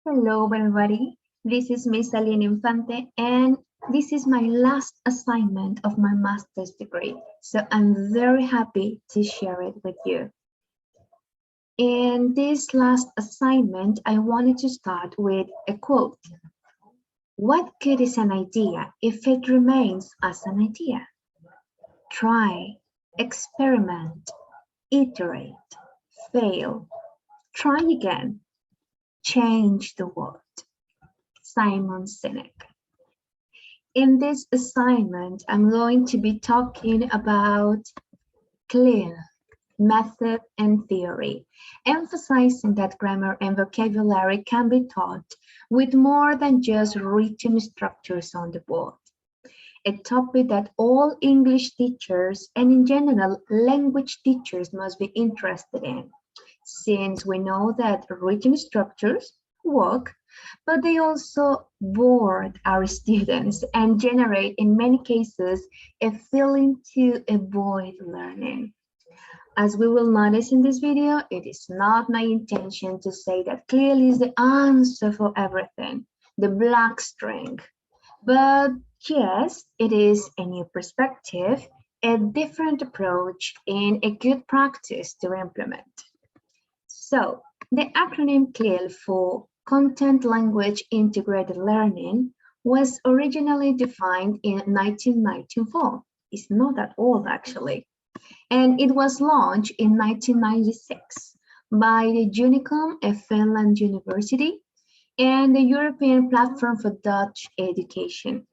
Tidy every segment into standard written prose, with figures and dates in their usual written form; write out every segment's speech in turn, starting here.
Hello, everybody. This is Miss Aline Infante, and this is my last assignment of my master's degree. So I'm very happy to share it with you. In this last assignment, I wanted to start with a quote. What good is an idea if it remains as an idea? Try, experiment, iterate, fail, try again, change the world. Simon Sinek. In this assignment, I'm going to be talking about clear method and theory, emphasizing that grammar and vocabulary can be taught with more than just written structures on the board. A topic that all English teachers and in general language teachers must be interested in, since we know that written structures work, but they also bore our students and generate, in many cases, a feeling to avoid learning. As we will notice in this video, it is not my intention to say that clearly is the answer for everything, the black string. But yes, it is a new perspective, a different approach, and a good practice to implement. So, the acronym CLIL for Content Language Integrated Learning was originally defined in 1994. It's not that old actually. And it was launched in 1996 by the Unicum, a Finland university, and the European Platform for Dutch Education.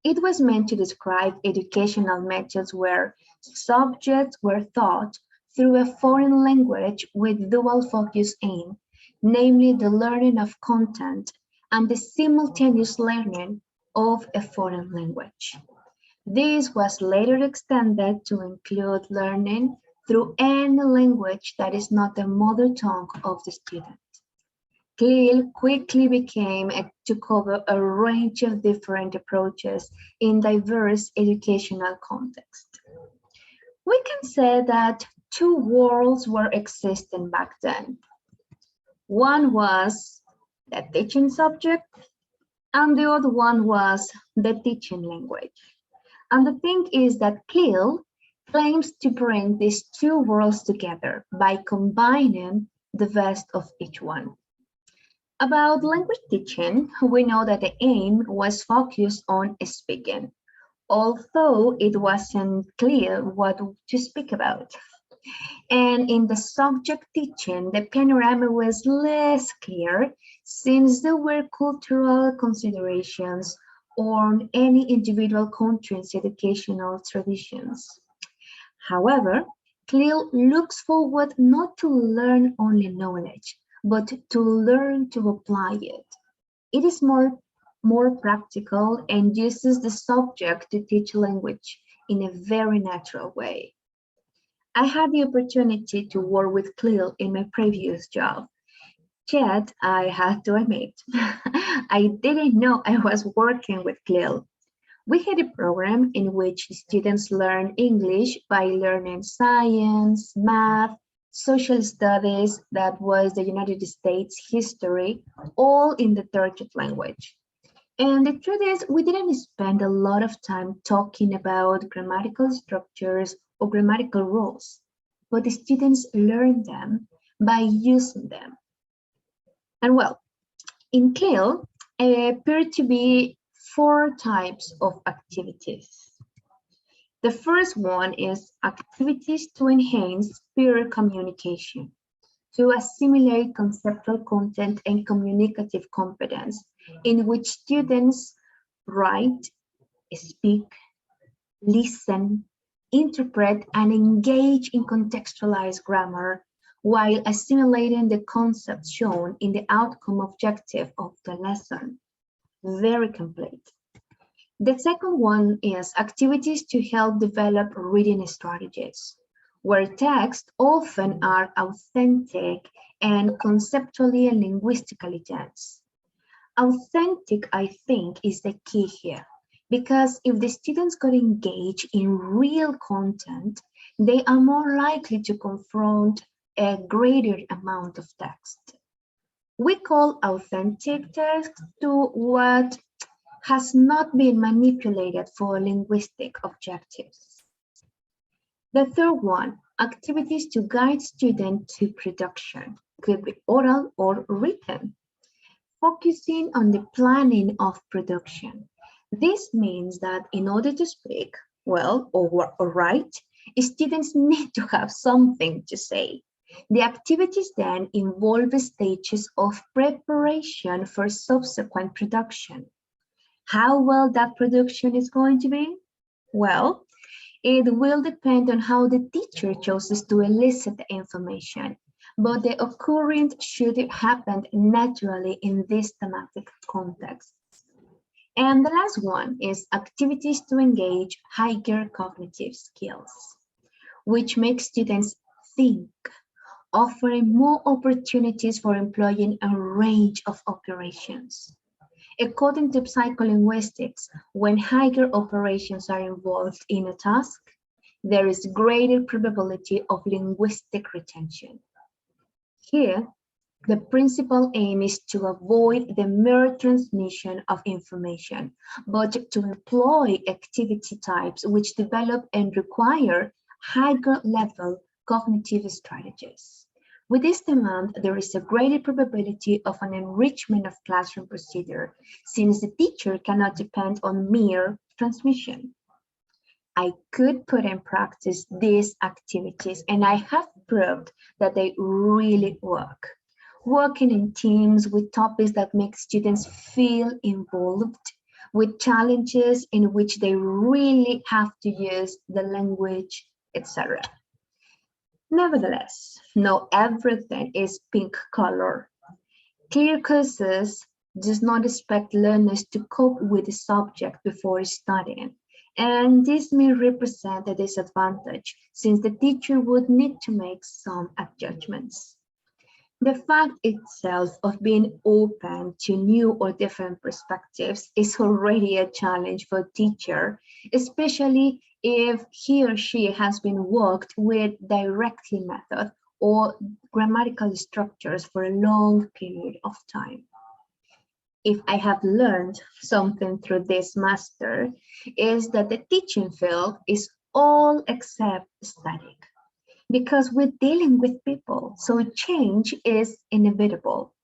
It was meant to describe educational methods where subjects were taught through a foreign language with dual focus aim, namely the learning of content and the simultaneous learning of a foreign language. This was later extended to include learning through any language that is not the mother tongue of the student. CLIL quickly became to cover a range of different approaches in diverse educational contexts. We can say that two worlds were existing back then. One was the teaching subject, and the other one was the teaching language. And the thing is that CLIL claims to bring these two worlds together by combining the best of each one. About language teaching, we know that the aim was focused on speaking, although it wasn't clear what to speak about. And in the subject teaching, the panorama was less clear since there were cultural considerations on any individual country's educational traditions. However, CLIL looks forward not to learn only knowledge, but to learn to apply it. It is more practical and uses the subject to teach language in a very natural way. I had the opportunity to work with CLIL in my previous job. Yet, I had to admit, I didn't know I was working with CLIL. We had a program in which students learn English by learning science, math, social studies, that was the United States history, all in the target language. And the truth is, we didn't spend a lot of time talking about grammatical structures or grammatical rules, but the students learned them by using them. And well, in CLIL, appear to be four types of activities. The first one is activities to enhance peer communication, to assimilate conceptual content and communicative competence, in which students write, speak, listen, interpret, and engage in contextualized grammar while assimilating the concepts shown in the outcome objective of the lesson. Very complete. The second one is activities to help develop reading strategies, where texts often are authentic and conceptually and linguistically dense. Authentic, I think, is the key here, because if the students got engaged in real content, they are more likely to confront a greater amount of text. We call authentic text to what has not been manipulated for linguistic objectives. The third one, activities to guide students to production, could be oral or written, focusing on the planning of production. This means that in order to speak well or write, students need to have something to say. The activities then involve stages of preparation for subsequent production. How well that production is going to be? Well, it will depend on how the teacher chooses to elicit the information, but the occurrence should happen naturally in this thematic context. And the last one is activities to engage higher cognitive skills, which make students think, offering more opportunities for employing a range of operations. According to psycholinguistics, when higher operations are involved in a task, there is greater probability of linguistic retention. Here, the principal aim is to avoid the mere transmission of information, but to employ activity types which develop and require higher level cognitive strategies. With this demand, there is a greater probability of an enrichment of classroom procedure, since the teacher cannot depend on mere transmission. I could put in practice these activities, and I have proved that they really work. Working in teams with topics that make students feel involved, with challenges in which they really have to use the language, etc. Nevertheless, not everything is pink color. Clear courses does not expect learners to cope with the subject before studying, and this may represent a disadvantage since the teacher would need to make some adjustments. The fact itself of being open to new or different perspectives is already a challenge for a teacher, especially if he or she has been worked with directly method or grammatical structures for a long period of time. If I have learned something through this master, is that the teaching field is all except static, because we're dealing with people, so change is inevitable.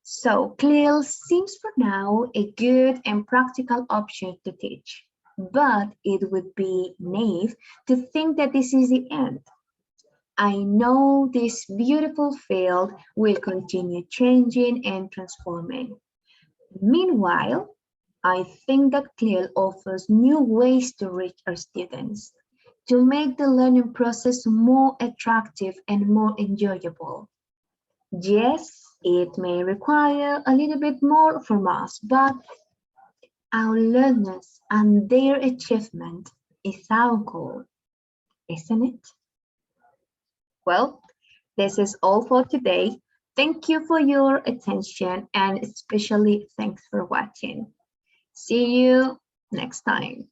So CLIL seems for now a good and practical option to teach, but it would be naive to think that this is the end. I know this beautiful field will continue changing and transforming. Meanwhile, I think that CLIL offers new ways to reach our students, to make the learning process more attractive and more enjoyable. Yes, it may require a little bit more from us, but our learners and their achievement is our goal, isn't it? Well, this is all for today. Thank you for your attention and especially thanks for watching. See you next time.